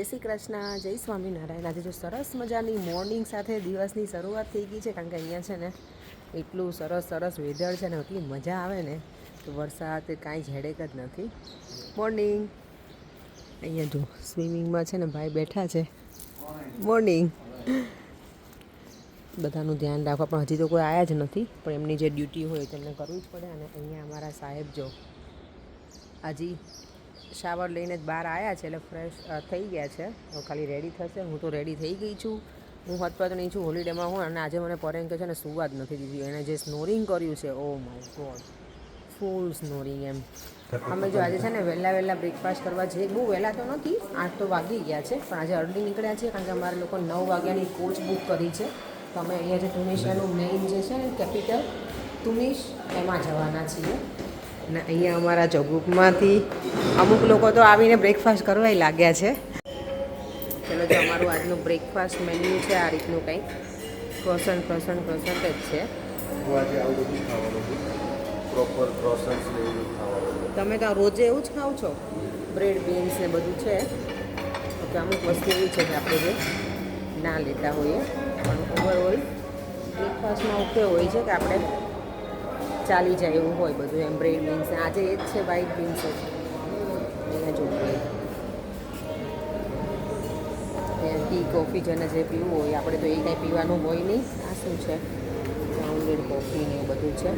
શ્રી કૃષ્ણ, જય સ્વામિનારાયણ। આજે જો સરસ મજાની મોર્નિંગ સાથે દિવસની શરૂઆત થઈ ગઈ છે, કારણ કે અહીંયા છે ને એટલું સરસ વેધર છે ને, એટલી મજા આવે ને કે વરસાદ કાંઈ જ હેડેક જ નથી। મોર્નિંગ અહીંયા જો સ્વિમિંગમાં છે ને ભાઈ બેઠા છે। મોર્નિંગ બધાનું ધ્યાન રાખવા, પણ હજી તો કોઈ આવ્યા જ નથી, પણ એમની જે ડ્યુટી હોય તેમને કરવું જ પડે। અને અહીંયા અમારા સાહેબ જો હજી શાવર લઈને જ બહાર આવ્યા છે, એટલે ફ્રેશ થઈ ગયા છે। હવે ખાલી રેડી થશે। હું તો રેડી થઈ ગઈ છું। હું હતપત નહીં છું, હોલિડેમાં હું, અને આજે મને પરેંકે છે ને સુવા જ નથી દીધી। એણે જે સ્નોરિંગ કર્યું છે, ઓ માય ગોડ, ફૂલ સ્નોરિંગ એમ। અમે જો આજે છે ને વહેલા બ્રેકફાસ્ટ કરવા જઈએ, બહુ વહેલા તો નથી, 8 તો વાગી ગયા છે, પણ આજે અર્લી નીકળ્યા છીએ, કારણ કે અમારે લોકો 9 વાગ્યાની કોચ બુક કરી છે। તો અમે અહીંયા જે ટુનિશિયાનું મેઇન જે છે ને કેપિટલ તુનિશ, એમાં જવાના છીએ। અને અહીંયા અમારા જો ગ્રુપમાંથી અમુક લોકો તો આવીને બ્રેકફાસ્ટ કરવા લાગ્યા છે। ચલો જો અમારું આજનું બ્રેકફાસ્ટ મેન્યુ છે આ રીતનું કંઈક, ક્રોસન્ટ જ છે। તમે તો રોજે એવું જ ખાવ છો? બ્રેડ બીન્સ ને બધું છે? ઓકે, અમુક વસ્તુ એવી છે કે આપણે જે ના લેતા હોઈએ, પણ ઓવરઓલ બ્રેકફાસ્ટમાં ઓકે હોય છે કે આપણે ચાલી જાય એવું હોય બધું એમ। બ્રેડ બીન્સ આજે એ જ છે, વ્હાઈટ બીન્સ જ અહીંયા જોઈએ। ટી કોફી જેને જે પીવું હોય, આપણે તો એ કાંઈ પીવાનું હોય નહીં। આ શું છે? ગ્રાઉન્ડેડ કોફી ને એવું બધું છે।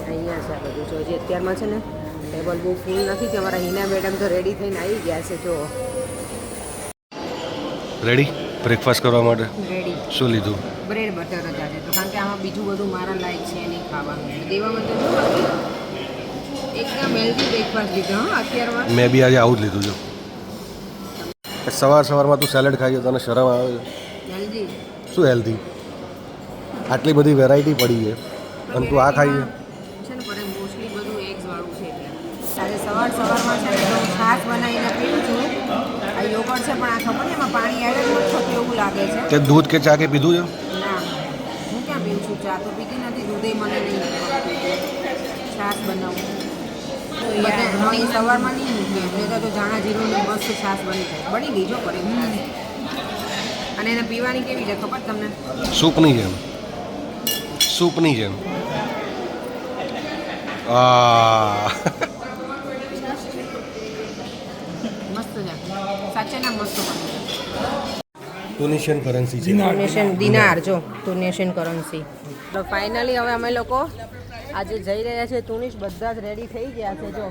અહીંયા છે આ બધું જો। હજી અત્યારમાં છે ને ટેબલ બહુ ફૂલ નથી, કે અમારા હિના મેડમ તો રેડી થઈને આવી ગયા છે। જો રેડી બ્રેકફાસ્ટ કરવા માટે રેડી। શું લીધું? બ્રેડ બટર જ આજે તો, કારણ કે આમાં બીજું બધું મારા લાયક છે નહીં ખાવાનું। દેવામાં તો જો એકદમ હેલ્ધી બ્રેકફાસ્ટ લીધો। હા, અત્યારમાં મેં બી આજે આવું જ લીધું છે। સવારમાં તું સેલેડ ખાઈ તને શરમ આવે છે? હેલ્ધી શું હેલ્ધી? આટલી બધી વેરાયટી પડી છે અને તું આ ખાઈ છે ને? પણ મોસ્ટલી બધું એગ્સ વાળું છે એટલે આજે સવારમાં છે ને હું છાશ બનાવીને પીવું છું। આ યોગર્ટ છે, પણ આ ખબર ને એમાં પાણી એડ જ નથી થતું એવું લાગે છે। તે દૂધ કે ચા કે પીધું છે? ના, હું ક્યાં પીવું છું? ચા તો પીતી નથી, દૂધે મને નહીં, છાશ બનાવું બધે ઘણી સવારમાં નહીં મૂકીએ, એટલે તો જાણા જીરુંની મસ્ત છાશ બની ગઈ જો કરી। અને એને પીવાની કેવી છે ખબર તમને? સૂપની જેમ મસ્ત છે, સાચેના મસ્ત બને। ટુનિશિયન કરન્સી છે, ટુનિશિયન દિનાર જો, ટુનિશિયન કરન્સી। તો ફાઇનલી હવે અમે લોકો આજે જઈ રહ્યા છીએ તુનિશ। બધા જ રેડી થઈ ગયા છે જો,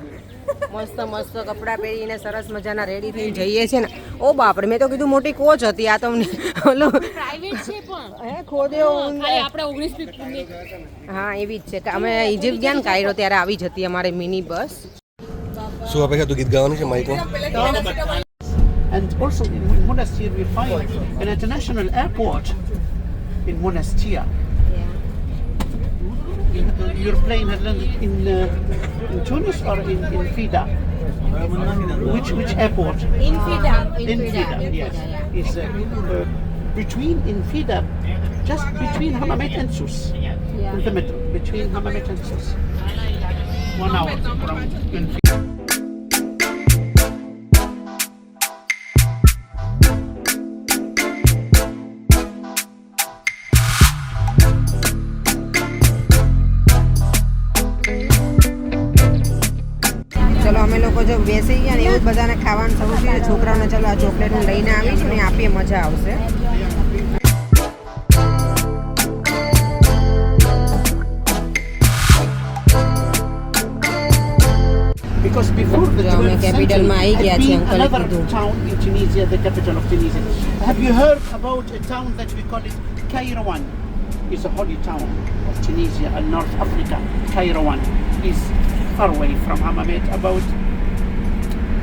મસ્ત કપડાં પહેરીને સરસ મજાના રેડી થઈને જઈએ છીએ ને। ઓ બાપરે, મેં તો કીધું મોટી કોચ હતી આ તમને ઓલો પ્રાઇવેટ છે પણ હે ખોદેવો ખાલી આપણે 19 હા એવી જ છે કે અમે ઇજિપ્ત ગયા ને કાયરો ત્યારે આવી જ હતી અમારી મિની બસ। શું અપેક્ષા તું ગીત ગાવાની છે માઇકમાં? And also in Monastir we find an international airport in Monastir. Your plane had landed in Tunis or in Fida? Which airport? In Fida. Yes. It's between in Fida, just between Hammamet and Sus. In the middle, between Hammamet and Sus. 1 hour from in Fida. ચલો અમે લોકો જો બેસી ગયા ને એવું જ બધાને ખાવાનું શરૂ થયું। છોકરાઓને ચલો આ ચોકલેટ હું લઈને આવી છું ને, આપીએ મજા આવશે। Because before the જો અમે 12th કેપિટલમાં આવી century ગયા had છીએ, been અંકલે another કીધું। town in Tunisia, the capital of Tunisia. Have you heard about a town that we call it Kairouan? It's a holy town of Tunisia and North Africa. Kairouan is far away from Hammamet, about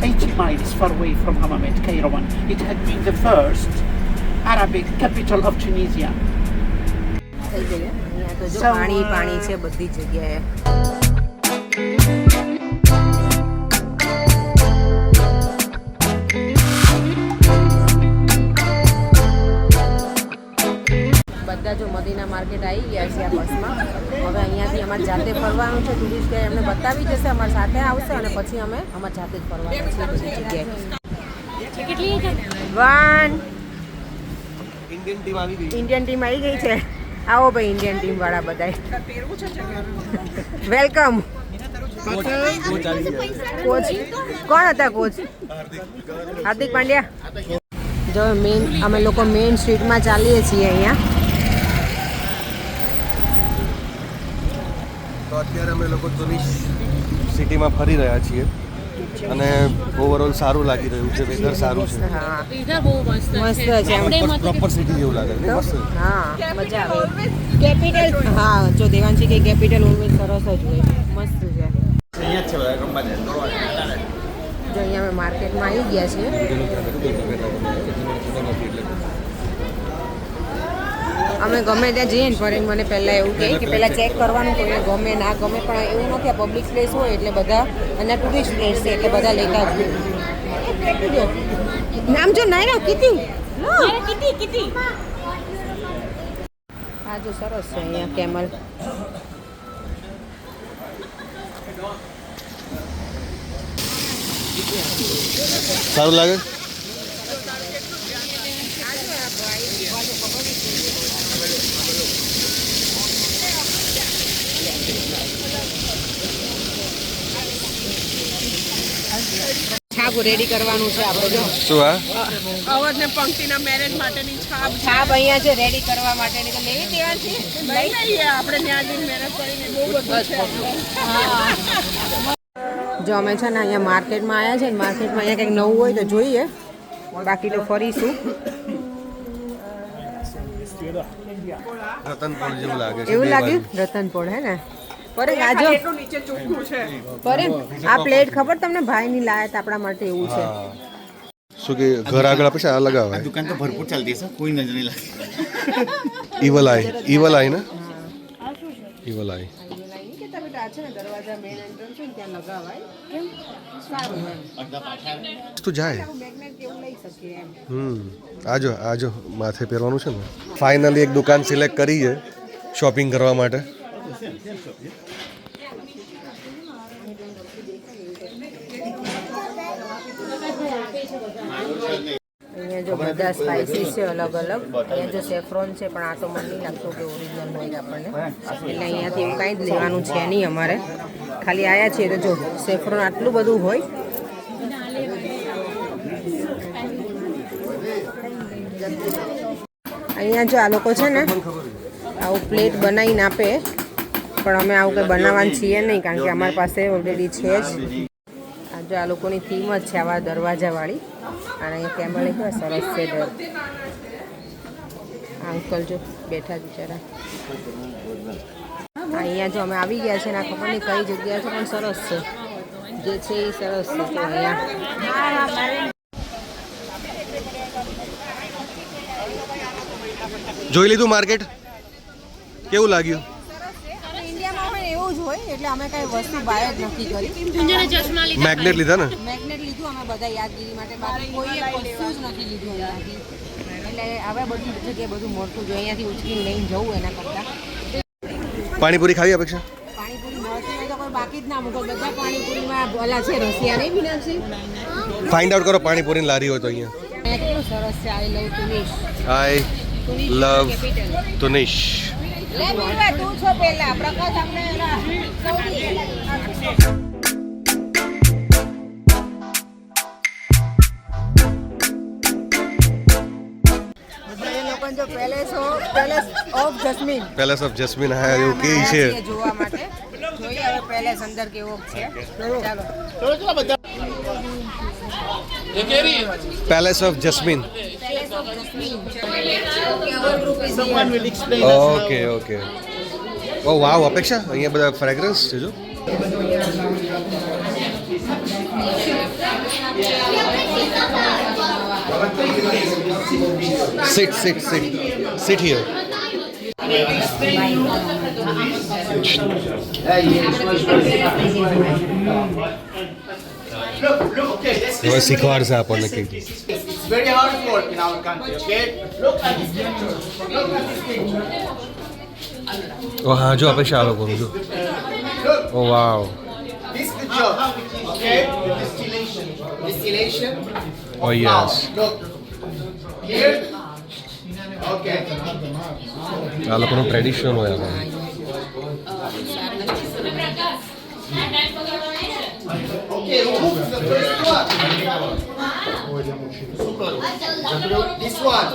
80 miles far away from Hammamet, Kairouan. It had been the first Arabic capital of Tunisia. થઈ ગઈ અહીંયા તો જો So, પાણી છે બધી જગ્યાએ। બધા જો મદીના માર્કેટ આવી ગયા છે આ બસમાં। હવે અહીંયાથી અમારે જાતે ફરવાનું છે। ટુરિસ્ટ ગાઈડ અમને બતાવી જશે, અમારી સાથે આવશે અને પછી અમે અમારી જાતે જ ફરવાના છીએ બધી જગ્યાએ। કેટલી છે? 1 ઇન્ડિયન ટીમ આવી ગઈ. ઇન્ડિયન ટીમ આવી ગઈ છે. આવો ભાઈ ઇન્ડિયન ટીમ વાળા બધાય. વેલકમ. કોચ કોણ હતા કોચ? હાર્દિક પાંડ્યા. જો મેન અમે લોકો મેઇન સ્ટ્રીટમાં ચાલીએ છીએ અહીંયા. તો અત્યારે અમે લોકો તુનિશ સિટીમાં ફરી રહ્યા છીએ અને ઓવરઓલ સારું લાગી રહ્યું છે. વેધર સારું છે. હા Weather બહુ મસ્ત મસ્ત છે. છે. આપણે એમાં તો પ્રોપર સિટી જેવું લાગે છે. મસ્ત. હા મજા આવે. કેપિટલ હા જો દેવાંશી કે કેપિટલ ઓલવેઝ સરસ જ હોય. મસ્ત છે. જો અહીંયા અમે માર્કેટમાં આવી ગયા છીએ. અમે ગમે ત્યાં જઈએ ને ફરીને મને પહેલાં એવું કહે કે પહેલાં ચેક કરવાનું કોઈને ગમે ના ગમે, પણ એવું નથી. આ પબ્લિક પ્લેસ હોય એટલે બધા અને ટુરિસ્ટ પ્લેસ છે એટલે બધા લેતા જ હોય. નામ જો નાયરા કીધી અરે કિટી હા જો સરસ છે અહીંયા કેમલ. સારું લાગે. છાપ રેડી કરવાનું છે આપણે. જો શું આ અવધ ને પંક્તિના મેરેજ માટેની છાપ છાપ અહીંયા છે રેડી કરવા માટેની. તો લેવી દેવા છે લઈ લઈએ આપણે ત્યાં જઈને મેરેજ કરીને બહુ બધું છે. જો અમે છે ને અહીંયા માર્કેટમાં આવ્યા છે ને માર્કેટમાં અહીંયા કંઈક નવું હોય તો જોઈએ, બાકી તો ફરીશું. રતનપોળ જેવું લાગે છે. એવું લાગ્યું રતનપોળ હે ને? પર આજો પર આ પ્લેટ ખબર તમને ભાઈની લાયત આપણા માટે એવું છે. શું કે ઘર આગળ આપે છે આ લગાવાય. दुकान तो भरपूर चलती है सर, कोई नजर नहीं लगती. ઇવલ આઈ ને ઇવલ આઈ. દરવાજા મેન એન્ટ્રન્સ હોય ત્યાં લગાવાય. કેમ સારું એમ તું જાય. મેગ્નેટ કેવું લઈ શકીએ એમ. આજો માથે પહેરવાનું છે ને. ફાઇનલી એક દુકાન સિલેક્ટ કરી છે શોપિંગ કરવા માટે. અહીંયા જો બધા સ્પાઇસીસ છે અલગ અલગ. અહીંયા જો સેફ્રોન છે પણ આ તો મને નહીં લાગતું કે ઓરિજિનલ હોય આપણને, એટલે અહીંયાથી એવું કાંઈ જ લેવાનું છે નહીં અમારે. ખાલી આવ્યા છીએ તો જો સેફ્રોન આટલું બધું હોય. અહીંયા જો આ લોકો છે ને આવું પ્લેટ બનાવીને આપે, પણ અમે આવું કંઈ બનાવવાનું છીએ નહીં કારણ કે અમારી પાસે ઓલરેડી છે જ. આ જો આ લોકોની થીમ જ છે આવા દરવાજાવાળી. અને અહીંયા કેમલ કેવા સરસ છે. આ અંકલ જો બેઠા બિચારા. અહીંયા જો અમે આવી ગયા છે ને આ ખબર નહીં કઈ જગ્યા છે પણ સરસ છે. જે છે એ સરસ છે. તો અહીંયા જોઈ લીધું માર્કેટ કેવું લાગ્યું? ઇન્ડિયામાં હોય એવું જ હોય એટલે અમે કઈ વસ્તુ બાય જ નથી કરી. તુંજને ચશ્મા લીધા. મેગ્નેટ લીધા ને? મેગ્નેટ લીધું અમે બધા યાદગીરી માટે, બાકી કોઈ એક વસ્તુ જ નથી લીધું અહીંયાથી. એટલે હવે બધી જગ્યાએ બધું મળતું જ હોય. અહીંયાથી ઉચકીને લઈને જવું એના કરતાં. પાણીપુરી ખાવી અપેક્ષા? પાણીપુરી મળતી હોય તો કોઈ બાકી જ ના મૂકો. બધા પાણીપુરીમાં ઓલા છે રસિયા નહીં મીનાક્ષી. ફાઇન્ડ આઉટ કરો પાણીપુરીની લારી હોય તો અહીંયા. અહીંયા કેટલું સરસ છે. આઈ લવ તુનિશ. આઈ લવ તુનિશ. લે મીરવા તું છો પહેલા પ્રકાશ અમને સૌથી palace of Jasmine. Palace of jasmine હા એવું કે છે. જોવા માટે જોઈએ હવે પેલેસ અંદર કેવો છે. ચાલો Palace of Jasmine. Palace of Jasmine. Someone will explain. Okay oh wow અપેક્ષા અહીંયા બધા ફ્રેગ્રન્સ છે જો. Sit here. હવે શીખવાડશે આપણને કઈ. It's very hard to work in our country, okay? ઓ હા જો અપેક્ષા આ લોકોનું જો. ઓ વાવ. This is the job, okay? The distillation. Oh, yes. Look. Here. Okay. આ લોકોનું ટ્રેડિશનલ હોય આ બધું. Okay, remove the first one. This one.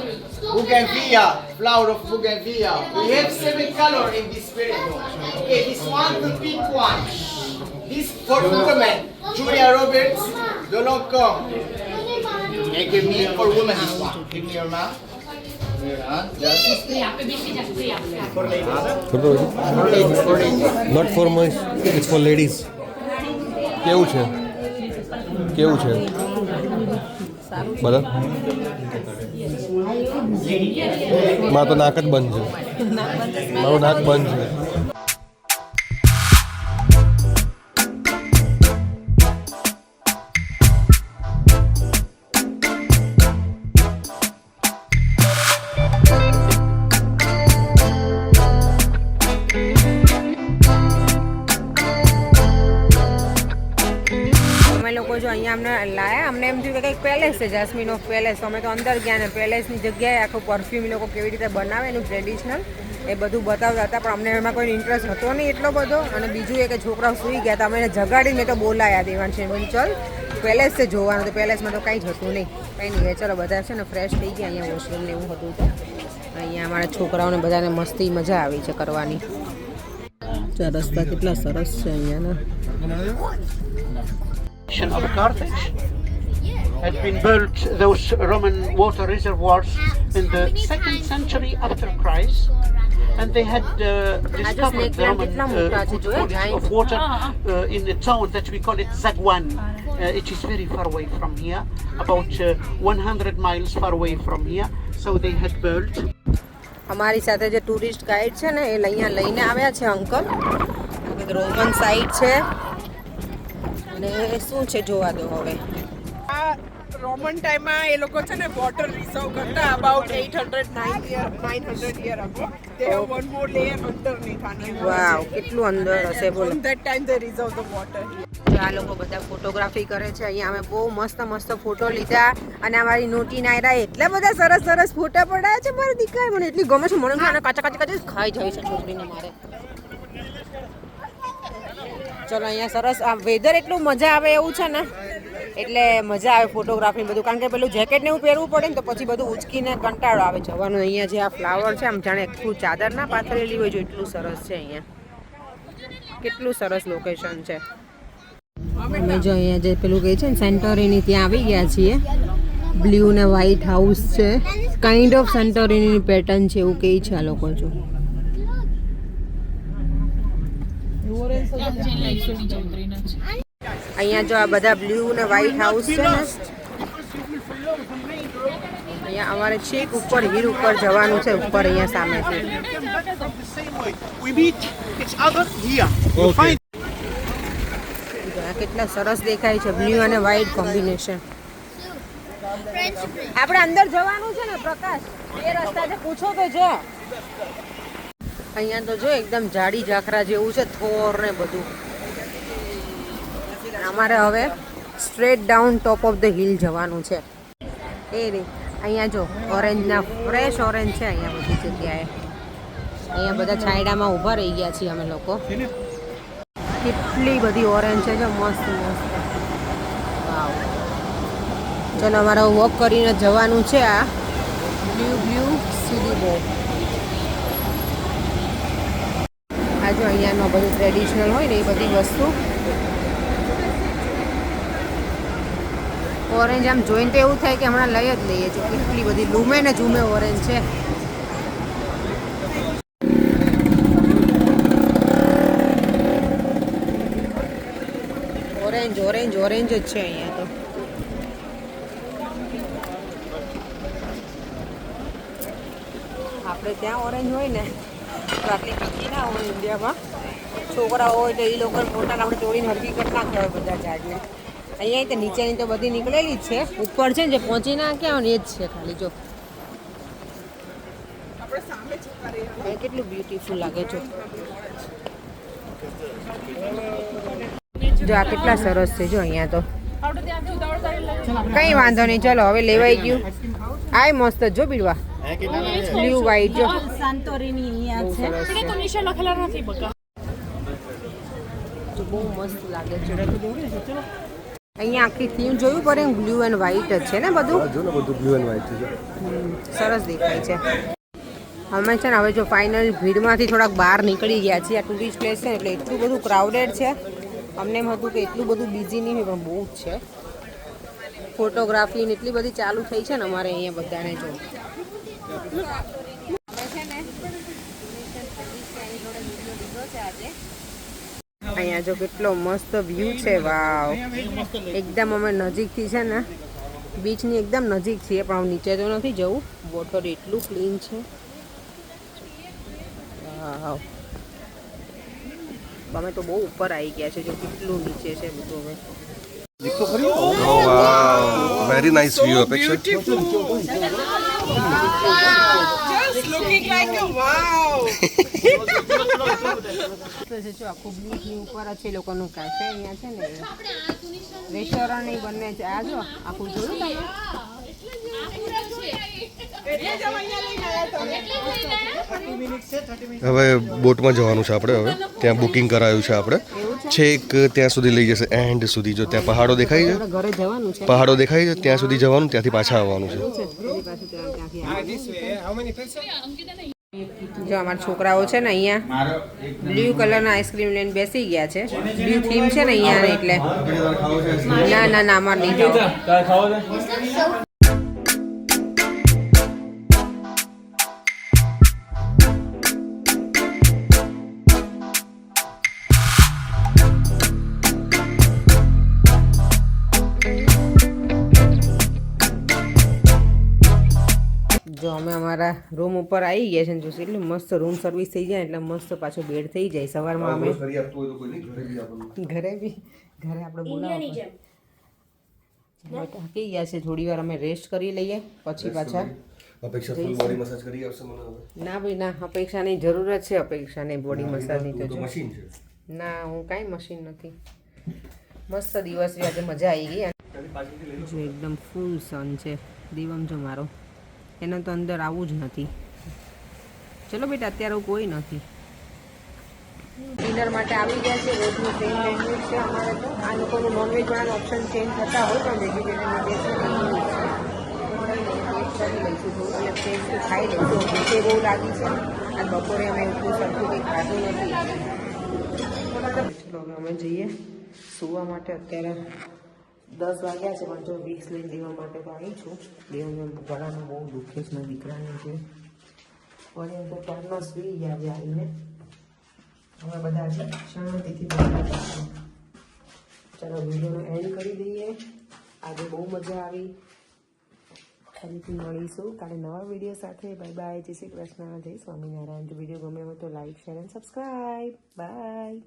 Bougainvillea, flower of bougainvillea. We have 7 colors in this spirit. Okay, this one, the pink one. This for women. Julia Roberts, don't come. And give me for women this one. Give me your mouth. For ladies. Not for boys, it's for ladies. કેવું છે બધા? મારું તો નાક જ બંધ છે. મારું નાક બંધ છે. જો અહીંયા અમને લાયા, અમને એમ થયું કે કંઈક પેલેસ છે, જાસ્મીન ઓફ પેલેસ. અમે તો અંદર ગયા ને પેલેસની જગ્યાએ આખું પરફ્યુમ એ લોકો કેવી રીતે બનાવે એનું ટ્રેડિશનલ એ બધું બતાવતા હતા, પણ અમને એમાં કોઈ ઇન્ટરેસ્ટ હતો નહીં એટલો બધો. અને બીજું એ કે છોકરાઓ સૂઈ ગયા હતા, અમે એને જગાડીને તો બોલાયા દેવાન છે બોલ ચલ પેલેસ છે જોવાનું. તો પેલેસમાં તો કંઈ જ હતું નહીં, કંઈ નહીં. ચલો બધા છે ને ફ્રેશ થઈ ગયા. અહીંયા વોશરૂમ ને એવું હતું તો અહીંયા અમારા છોકરાઓને બધાને મસ્તી મજા આવી છે કરવાની. રસ્તા કેટલા સરસ છે અહીંયાના. Of Carthage had been built those Roman water reservoirs in the 2nd century after Christ, and they had discovered the Roman bodies of water in a town that we call it Zagwan. It is very far away from here, about 100 miles far away from here. So they had built. અમારી સાથે જે tourist guide છે ને એ અહીંયા લઈને આવ્યા છે uncle. Roman site છે અને શું છે જોવા દો હવે. આ રોમન ટાઈમમાં એ લોકો છે ને વોટર રિઝર્વ કરતા about 900 year ago. They have one more layer underneath. વાવ, કેટલું અંદર હશે બોલો. On that time they reserve the water. આ લોકો બધા ફોટોગ્રાફી કરે છે. અહીંયા અમે બહુ મસ્ત મસ્ત ફોટો લીધા અને અમારી નોટી નાયરા એટલા બધા સરસ સરસ ફોટા પડાયા છે. મારી દીકરા મને એટલી ગમે છે, મને આને કાચા કાચા કાચા ખાઈ જાય છે છોકરીને મારે. ચલો અહીંયા સરસ આ વેધર એટલું મજા આવે એવું છે ને, એટલે મજા આવે ફોટોગ્રાફી બધું. કારણ કે પેલું જેકેટ ને એવું પહેરવું પડે ને તો પછી બધું ઉચકીને કંટાળો આવે જવાનું. અહીંયા જે આ ફ્લાવર છે આમ જાણે આખું ચાદર ના પાથરેલી હોય, જો એટલું સરસ છે અહીંયા. કેટલું સરસ લોકેશન છે. અમે જો અહીંયા જે પેલું કહે છે ને સેન્ટોરીની ત્યાં આવી ગયા છીએ. બ્લુ ને વ્હાઈટ હાઉસ છે, કાઇન્ડ ઓફ સેન્ટોરીની પેટર્ન છે એવું કહે છે આ લોકો. જો અહીંયા જો આ બધા બ્લુ ને વ્હાઈટ હાઉસ છે ને, અહીંયા અમારે છેક ઉપર હિલ ઉપર જવાનું છે. ઉપર અહીંયા સામેથી We meet each other here. Okay. કેટલા સરસ દેખાય છે બ્લુ અને વ્હાઈટ કોમ્બિનેશન. આપણે અંદર જવાનું છે ને પ્રકાશ, એ રસ્તાથી પૂછો તો જો. અહીંયા તો જો એકદમ જાડી ઝાખરા જેવું છે, થોર ને બધું. અમારે હવે straight down top of the hill જવાનું છે. એ રે અહીંયા જો ઓરેન્જના ફ્રેશ ઓરેન્જ છે અહીંયા બધી જગ્યાએ. અહીંયા બધા છાંયડામાં ઊભા રહી ગયા છીએ અમે લોકો. કેટલી બધી ઓરેન્જ છે જો, મસ્ત મસ્ત. વાવ. ચલો અમારે વોક કરીને જવાનું છે આ બ્લુ સીડી બોર્ડ. આ જો અહીંયાનો બધું ટ્રેડિશનલ હોય ને એ બધી વસ્તુ. ઓરેન્જ આમ જોઈને તો એવું થાય કે હમણાં લઈ જ લઈએ. જો કેટલી બધી લૂમે ને ઝૂમે ઓરેન્જ છે. ઓરેન્જ ઓરેન્જ ઓરેન્જ જ છે અહીંયા તો. આપણે ત્યાં ઓરેન્જ હોય ને તો આટલી ટીકી ના હોય ઇન્ડિયામાં. છોકરાઓ હોય તો એ લોકો મોટા આપણે તોડીને હરકી કરી નાખતા હોય બધા ઝાડને. અહીંયા તો નીચેની તો બધી નીકળેલી જ છે. ઉપર છે ને જે પહોંચી નાખ્યા હોય ને એ જ છે ખાલી. જો કેટલું બ્યુટીફુલ લાગે છે. જો આ કેટલા સરસ છે જો અહીંયા તો. કઈ વાંધો નહીં, ચલો હવે લેવાઈ ગયું. આય મસ્ત જો બીડવા બ્લુ વ્હાઈટ જો સાંતોરીની અહીંયા છે. સરસ છે. નીચે લખેલા નથી બકા. તો બહુ મસ્ત લાગે છે. અહીંયા આખી થીમ જોયું પડે, બ્લુ એન્ડ વ્હાઈટ જ છે ને બધું. જો ને બધું બ્લુ એન્ડ વ્હાઈટ છે. સરસ દેખાય છે. અમે છે ને હવે જો ફાઇનલ ભીડમાંથી થોડાક બહાર નીકળી ગયા છીએ. આ ટુરિસ્ટ પ્લેસ છે એટલે એટલું બધું ક્રાઉડેડ છે. અમને એમ હતું કે એટલું બધું બિઝી નહીં હોય, પણ બહુ જ છે. ફોટોગ્રાફી ને એટલી બધી ચાલુ થઈ છે ને અમારે અહીંયા બધાને જો. અહીંયા જો કેટલો મસ્ત વ્યૂ છે. વાવ, એકદમ અમે નજીકથી છે ને બીચની એકદમ નજીક છીએ, પણ નીચે તો નથી જવું. વોટર એટલું ક્લીન છે. વાવ, અમે તો બહુ ઉપર આવી ગયા છે. જો કેટલું નીચે છે બધું. હવે ઓ વાવ, વેરી નાઇસ વ્યૂ. અપેક્ષા Just looking like a wow. જો આખું બીચની ઉપર જ છે લોકોનું કેફે. અહીંયા છે ને રેસ્ટોરન્ટ નહીં બંને છે. આ જો આખું જોયું તમે. હવે બોટમાં જવાનું છે આપણે. હવે ત્યાં બુકિંગ કરાયું છે આપણે. છેક ત્યાં સુધી લઈ જશે, એન્ડ સુધી. જો ત્યાં પહાડો દેખાય છે, આપણે ઘરે જવાનું છે. પહાડો દેખાય છે, ત્યાં સુધી જવાનું, ત્યાંથી પાછા આવવાનું છે. ફરી પાછું ત્યાંથી આવવાનું. જો અમારા છોકરાઓ છે ને અહીંયા બ્લુ કલરના આઈસ્ક્રીમ લઈને બેસી ગયા છે. બ્લુ થીમ છે ને અહીંયા એટલે. ના ના ના, અમારે નહીં ખાવું. જો અમે અમારા રૂમ ઉપર આવી ગયા છે ને, જોશે એટલે મસ્ત રૂમ સર્વિસ થઈ જાય એટલે મસ્ત પાછો બેડ થઈ જાય. સવારમાં અમે ઘરે આપણે બોલાવવા થાકી ગયા છે. થોડી વાર અમે રેસ્ટ કરી લઈએ, પછી પાછા. અપેક્ષા ફૂલ બોડી મસાજ કરી આપશે મને હવે. ના ભાઈ ના, અપેક્ષાની જરૂરત છે. અપેક્ષાની બોડી મસાજની તો જો. મશીન છે. ના, હું કાંઈ મશીન નથી. મસ્ત દિવસ બી આજે મજા આવી ગઈ. જો એકદમ ફૂલ સન છે. દીવમ જો મારો, એને તો અંદર આવવું જ નથી. ચલો બેટા, અત્યારે કોઈ નથી. ડિનર માટે આવી ગયા છે. રોજનું સેમ મેન્યુ છે અમારે તો. આ લોકોનું નોનવેજ વાળાનો ઓપ્શન ચેન્જ થતા હોય, પણ વેજીટેરિયન ટેસ્ટ કરી લઈશું થોડું, એટલે ટેસ્ટ ખાઈ લઈશું. ભૂખે બહુ લાગી છે. અને બપોરે અમે એટલું સરખું કંઈ ખાધું નથી. ચલો હવે અમે જઈએ સુવા માટે. અત્યારે 10 વાગ્યા છે, પણ જો વિક્સ લઈને દેવા માટે તો આવી છું. દેવને ગળામાં બહુ દુખે છે ને દીકરાને છે. પણ તો કારના સુઈ ગયા છે આવીને. હવે બધા છે શાંતિથી બેઠા છે. ચાલો વિડીયોનો એન્ડ કરી દઈએ. આજે બહુ મજા આવી. ફરીથી મળીશું કાલે નવા વિડીયો સાથે. Bye bye. જય શ્રી કૃષ્ણ, જય સ્વામિનારાયણ. જો વિડીયો ગમે હોય તો like, share and subscribe. By.